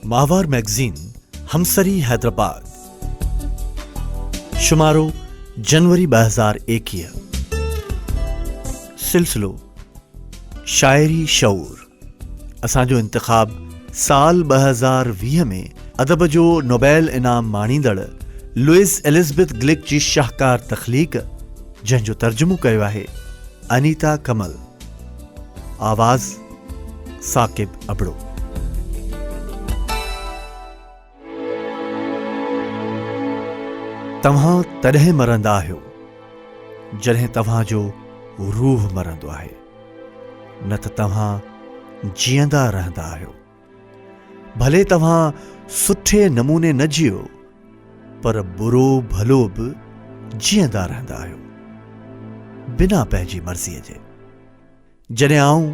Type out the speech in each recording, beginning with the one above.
माहवार मैगज़ीन हमसरी हैदराबाद शुमारो जनवरी 2021 सिलसिलो शायरी शऊर असांजो इंतखाब साल 2020 में अदब जो नोबेल इनाम माणींदड़ लुइस एलिज़ाबेथ ग्लिक जी शाहकार तख़लीक़ जंहिंजो तर्जुमो कयो आहे अनीता कमल। आवाज़ साकिब अबड़ो। तव्हां तॾहिं मरंदा आहियो जॾहिं तव्हांजो रूह मरंदो आहे, न त तव्हां जीअंदा रहंदा आहियो। भले तव्हां सुठे नमूने न जियो, पर बुरो भलो बि जीअंदा रहंदा आहियो बिना पंहिंजी मर्ज़ीअ जे। जॾहिं आऊं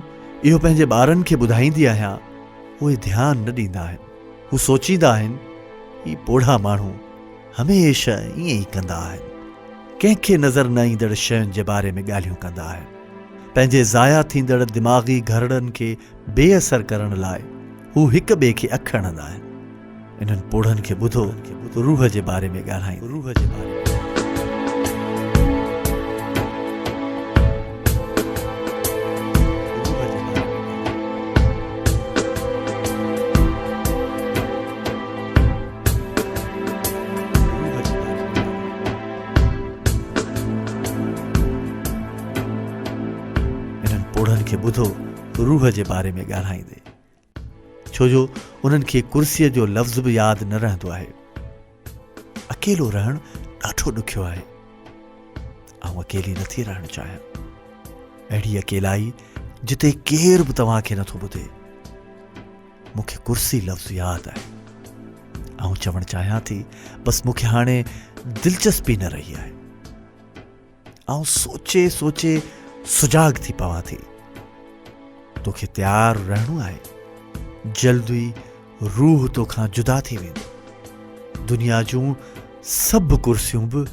इहो पंहिंजे ॿारनि खे ॿुधाईंदी आहियां, उहे ध्यानु न ॾींदा आहिनि। हू सोचींदा आहिनि ही ॿुढा माण्हू हमेशह ईअं ई कंदा आहिनि, कंहिंखे नज़र न ईंदड़ शयुनि जे बारे में ॻाल्हियूं कंदा आहिनि। पंहिंजे ज़ाया थींदड़ दिमाग़ी घरड़नि खे बेअसर करण लाइ हू हिक ॿिए खे अख हणंदा आहिनि। इन्हनि पोढ़नि खे ॿुधो रूह जे बारे में ॻाल्हाईं। रूह जे बारे में खे ॿुधो रूह जे बारे में ॻाल्हाईंदे, छो जो उन्हनि खे कुर्सीअ जो लफ़्ज़ बि यादि न रहंदो आहे। अकेलो रहणु ॾाढो ॾुखियो आहे। ऐं अकेली नथी रहणु चाहियां, अहिड़ी अकेलाई जिते केर बि तव्हांखे नथो ॿुधे। मूंखे कुर्सी लफ़्ज़ यादि आहे। ऐं चवणु चाहियां थी, बसि मूंखे हाणे दिलचस्पी न रही आहे। ऐं सोचे सोचे सुजाग थी पवां थी। तोखे तैयार रहणो आहे, जल्द ई रूह तोखां जुदा थी वेंदी। दुनिया जूं सभु कुर्सियूं बि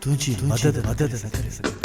तुंहिंजी मदद न करे सघंदियूं।